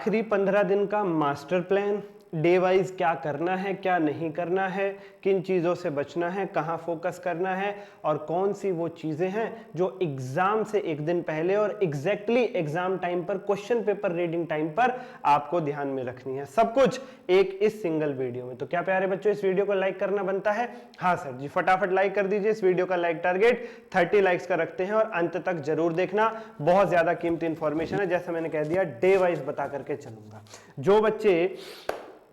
आखिरी 15 दिन का मास्टर प्लान, डे वाइज क्या करना है क्या नहीं करना है, किन चीज़ों से बचना है, कहाँ फोकस करना है और कौन सी वो चीज़ें हैं जो एग्जाम से एक दिन पहले और एग्जैक्टली एग्जाम टाइम पर, क्वेश्चन पेपर रीडिंग टाइम पर आपको ध्यान में रखनी है। सब कुछ एक इस सिंगल वीडियो में। तो क्या प्यारे बच्चों, इस वीडियो को लाइक करना बनता है? हाँ सर जी, फटाफट लाइक कर दीजिए। इस वीडियो का लाइक टारगेट 30 लाइक्स का रखते हैं और अंत तक जरूर देखना, बहुत ज्यादा कीमती इंफॉर्मेशन है। जैसा मैंने कह दिया, डे वाइज बता करके चलूंगा। जो बच्चे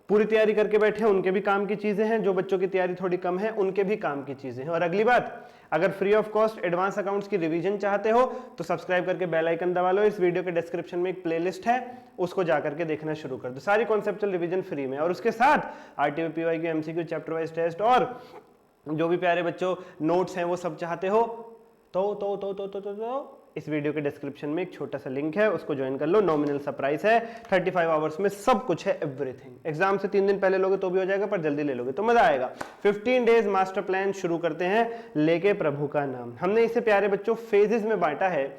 पूरी तैयारी करके बैठे हैं उनके भी काम की चीजें हैं, जो बच्चों की तैयारी थोड़ी कम है उनके भी काम की चीजें हैं। और अगली बात, अगर free of cost advance accounts की रिवीजन चाहते हो तो सब्सक्राइब करके बेल आइकन दबा लो। इस वीडियो के डिस्क्रिप्शन में एक प्लेलिस्ट है, उसको जाकर के देखना शुरू कर दो। सारी कॉन्सेप्चुअल रिवीजन फ्री में, और उसके साथ RTO, PYQ, MCQ, chapter wise test और जो भी प्यारे बच्चों नोट्स हैं वो सब चाहते हो तो इस वीडियो के डिस्क्रिप्शन में एक छोटा सा लिंक है, उसको ज्वाइन कर लो। नॉमिनल सा प्राइस है, 35 आवर्स में सब कुछ है, एवरीथिंग। एग्जाम से 3 दिन पहले लोगे तो भी हो जाएगा, पर जल्दी ले लोगे तो मजा आएगा। 15 डेज मास्टर प्लान शुरू करते हैं, लेके प्रभु का नाम। हमने इसे प्यारे बच्चों फेजेस में बांटा है,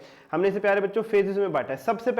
सबसे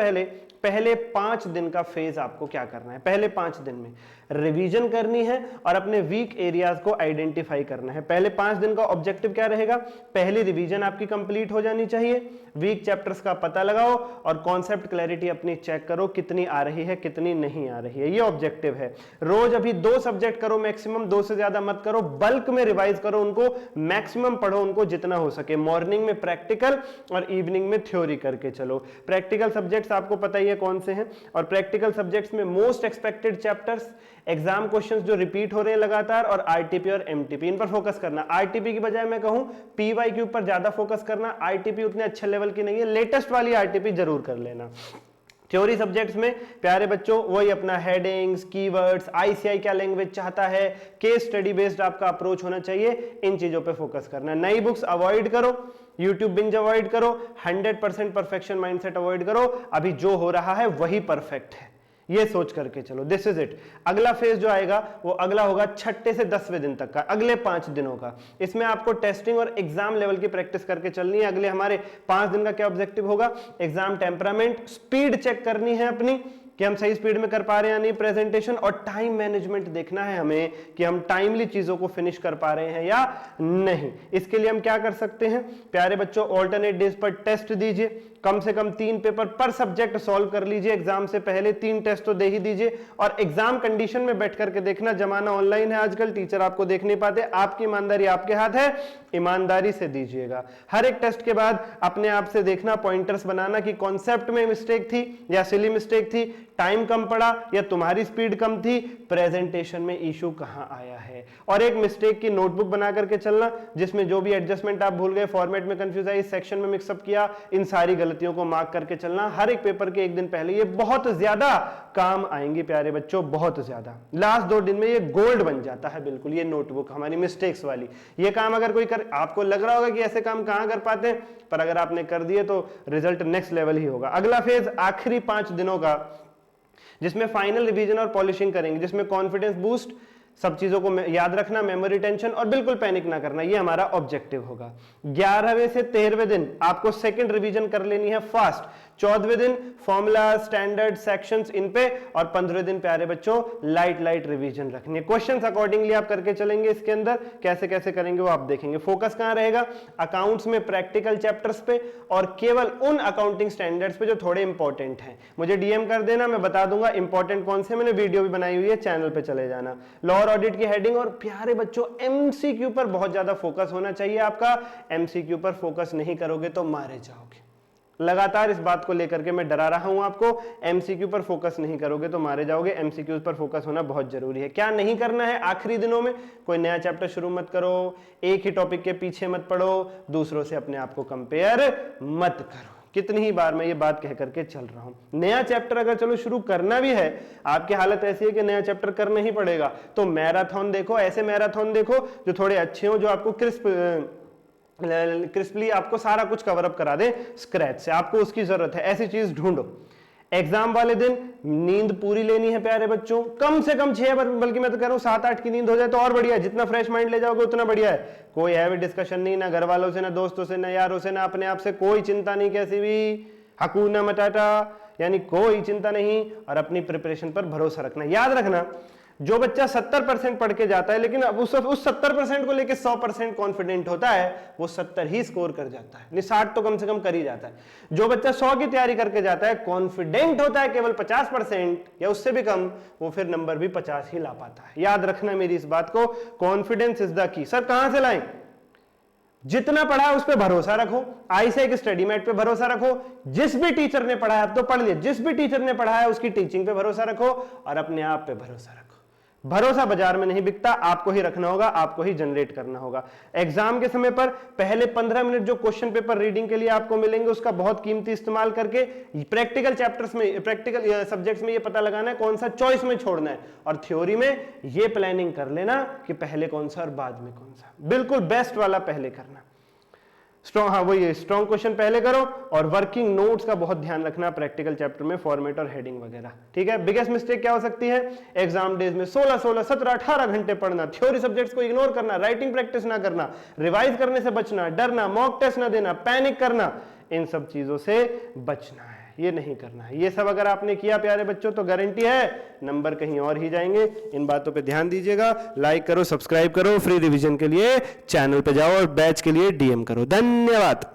पहले 5 दिन का फेज आपको क्या करना है? पहले 5 दिन में रिवीजन करनी है और अपने वीक एरियाज को आइडेंटिफाई करना है। पहले 5 दिन का ऑब्जेक्टिव क्या रहेगा? पहली रिवीजन आपकी कंप्लीट हो जानी चाहिए, वीक चैप्टर्स का पता लगाओ और कॉन्सेप्ट क्लैरिटी अपनी चेक करो, कितनी आ रही है कितनी नहीं आ रही है, ये ऑब्जेक्टिव है। रोज अभी 2 सब्जेक्ट करो मैक्सिमम, 2 से ज्यादा मत करो, बल्क में रिवाइज करो उनको, मैक्सिमम पढ़ो उनको जितना हो सके। मॉर्निंग में प्रैक्टिकल और इवनिंग में थ्योरी करके चलो। प्रैक्टिकल सब्जेक्ट्स आपको पता ही है कौन से हैं, और प्रैक्टिकल सब्जेक्ट्स में most expected chapters, exam questions जो रिपीट हो रहे हैं लगातार, और आरटीपी और एमटीपी, इन पर फोकस करना। आरटीपी की बजाय मैं कहूं पीवाईक्यू पर ज्यादा फोकस करना। आरटीपी उतने अच्छे लेवल की नहीं है, लेटेस्ट वाली आरटीपी जरूर कर लेना। थ्योरी सब्जेक्ट्स में प्यारे बच्चों वही अपना हेडिंग्स, कीवर्ड्स, आईसीआई क्या लैंग्वेज चाहता है, केस स्टडी बेस्ड आपका अप्रोच होना चाहिए, इन चीजों पे फोकस करना। नई बुक्स अवॉइड करो, यूट्यूब बिंज अवॉइड करो, 100% परफेक्शन माइंडसेट अवॉइड करो। अभी जो हो रहा है वही परफेक्ट है, ये सोच करके चलो। This is it. अगला फेज जो आएगा वो अगला होगा 6 से 10वें दिन तक का, अगले 5 दिनों का। इसमें आपको टेस्टिंग और एग्जाम लेवल की प्रैक्टिस करके चलनी है। अगले हमारे 5 दिन का क्या ऑब्जेक्टिव होगा? एग्जाम टेम्परामेंट, स्पीड चेक करनी है अपनी कि हम सही स्पीड में कर पा रहे हैं या नहीं, प्रेजेंटेशन और टाइम मैनेजमेंट देखना है हमें कि हम टाइमली चीजों को फिनिश कर पा रहे हैं या नहीं। इसके लिए हम क्या कर सकते हैं प्यारे बच्चों? ऑल्टरनेट डेज पर टेस्ट दीजिए, कम से कम 3 पेपर पर सब्जेक्ट सॉल्व कर लीजिए। एग्जाम से पहले 3 टेस्ट तो दे ही दीजिए, और एग्जाम कंडीशन में बैठ करके देखना। जमाना ऑनलाइन है आजकल, टीचर आपको देख नहीं पाते, आपकी ईमानदारी आपके हाथ है, ईमानदारी से दीजिएगा। हर एक टेस्ट के बाद अपने आप से देखना, पॉइंटर्स बनाना कि कॉन्सेप्ट में मिस्टेक थी या सिली मिस्टेक थी, टाइम कम पड़ा या तुम्हारी स्पीड कम थी, प्रेजेंटेशन में इशू कहां आया है। और एक मिस्टेक की नोटबुक बना करके चलना, जिसमें जो भी एडजस्टमेंट आप भूल गए, फॉर्मेट में कंफ्यूज आई, सेक्शन में मिक्सअप किया, इन सारी गलतियों को मार्क करके चलना हर एक पेपर के 1 दिन पहले। ये बहुत ज्यादा काम आएंगी प्यारे बच्चों, बहुत ज्यादा। लास्ट 2 दिन में ये गोल्ड बन जाता है बिल्कुल, ये नोटबुक हमारी मिस्टेक्स वाली। ये काम अगर कोई कर, आपको लग रहा होगा कि ऐसे काम कहां कर पाते हैं, पर अगर आपने कर दिए तो रिजल्ट नेक्स्ट लेवल ही होगा। अगला फेज आखिरी 5 दिनों का, जिसमें फाइनल रिवीजन और पॉलिशिंग करेंगे, जिसमें कॉन्फिडेंस बूस्ट, सब चीजों को याद रखना, मेमोरी टेंशन और बिल्कुल पैनिक ना करना, ये हमारा ऑब्जेक्टिव होगा। 11वें से 13वें दिन आपको सेकंड रिवीजन कर लेनी है फास्ट। 14वें दिन फॉर्मूला, स्टैंडर्ड, सेक्शंस इन पे, और 15वें दिन प्यारे बच्चों लाइट रिवीजन रखनी है। क्वेश्चंस अकॉर्डिंगली आप करके चलेंगे। इसके अंदर कैसे कैसे करेंगे वो आप देखेंगे। फोकस कहां रहेगा? अकाउंट्स में प्रैक्टिकल चैप्टर्स पे, और केवल उन अकाउंटिंग स्टैंडर्ड्स पे जो थोड़े इंपॉर्टेंट हैं। मुझे डीएम कर देना, मैं बता दूंगा इंपॉर्टेंट कौन से, मैंने वीडियो भी बनाई हुई है, चैनल पे चले जाना। लॉ ऑडिट की हेडिंग, और प्यारे बच्चों एमसीक्यू पर बहुत ज्यादा फोकस होना चाहिए आपका। एमसीक्यू पर फोकस नहीं करोगे तो मारे जाओगे। लगातार इस बात को लेकर के मैं डरा रहा हूं आपको, एमसीक्यू पर फोकस नहीं करोगे तो मारे जाओगे। एमसीक्यू पर फोकस होना बहुत जरूरी है। क्या नहीं करना है आखिरी दिनों में? कोई नया चैप्टर शुरू मत करो, एक ही टॉपिक के पीछे मत पढ़ो, दूसरों से अपने आप को कंपेयर मत करो। कितनी ही बार मैं ये बात कह करके चल रहा हूं। नया चैप्टर अगर चलो शुरू करना भी है, आपकी हालत ऐसी है कि नया चैप्टर करना ही पड़ेगा, तो मैराथन देखो, ऐसे मैराथन देखो जो थोड़े अच्छे हो, जो आपको क्रिस्पली आपको सारा कुछ कवर अप करा दे स्क्रैच से, आपको उसकी जरूरत है, ऐसी चीज ढूंढो। एग्जाम वाले दिन नींद पूरी लेनी है प्यारे बच्चों, कम से कम 6, बल्कि मैं तो कह रहा हूं 7-8 की नींद हो जाए तो और बढ़िया है। जितना फ्रेश माइंड ले जाओगे उतना बढ़िया है। कोई हैवी डिस्कशन नहीं, ना घर वालों से, ना दोस्तों से, ना यारों से, ना अपने आप से, कोई चिंता नहीं कैसी भी, हकूना मटाटा, यानी कोई चिंता नहीं और अपनी प्रिपरेशन पर भरोसा रखना। याद रखना, जो बच्चा 70% पढ़ के जाता है लेकिन अब उस 70% को लेके 100% कॉन्फिडेंट होता है, वो 70 ही स्कोर कर जाता है, 60 तो कम से कम कर ही जाता है। जो बच्चा 100 की तैयारी करके जाता है, कॉन्फिडेंट होता है केवल 50% या उससे भी कम, वो फिर नंबर भी 50 ही ला पाता है। याद रखना मेरी इस बात को, confidence is the key. Sir कहां से लाएं? जितना पढ़ा है उस पर भरोसा रखो, आईसेक स्टडी मैट पे भरोसा रखो, जिस भी टीचर ने पढ़ाया, अब तो पढ़ लिया, जिस भी टीचर ने पढ़ाया उसकी टीचिंग पे भरोसा रखो और अपने आप पे भरोसा रखो। भरोसा बाजार में नहीं बिकता, आपको ही रखना होगा, आपको ही जनरेट करना होगा। एग्जाम के समय पर पहले 15 मिनट जो क्वेश्चन पेपर रीडिंग के लिए आपको मिलेंगे, उसका बहुत कीमती इस्तेमाल करके प्रैक्टिकल चैप्टर्स में, प्रैक्टिकल सब्जेक्ट्स में ये पता लगाना है कौन सा चॉइस में छोड़ना है, और थ्योरी में ये प्लानिंग कर लेना कि पहले कौन सा और बाद में कौन सा। बिल्कुल बेस्ट वाला पहले करना, स्ट्रॉन्ग, हाँ वही स्ट्रॉन्ग क्वेश्चन पहले करो, और वर्किंग नोट्स का बहुत ध्यान रखना प्रैक्टिकल चैप्टर में, फॉर्मेट और हेडिंग वगैरह। ठीक है, बिगेस्ट मिस्टेक क्या हो सकती है? एग्जाम डेज में 16, 17, 18 घंटे पढ़ना, थ्योरी सब्जेक्ट्स को इग्नोर करना, राइटिंग प्रैक्टिस ना करना, रिवाइज करने से बचना, डरना, मॉक टेस्ट ना देना, पैनिक करना, इन सब चीजों से बचना है, ये नहीं करना है। ये सब अगर आपने किया प्यारे बच्चों तो गारंटी है नंबर कहीं और ही जाएंगे। इन बातों पे ध्यान दीजिएगा, लाइक करो, सब्सक्राइब करो, फ्री रिवीजन के लिए चैनल पे जाओ और बैच के लिए डीएम करो। धन्यवाद।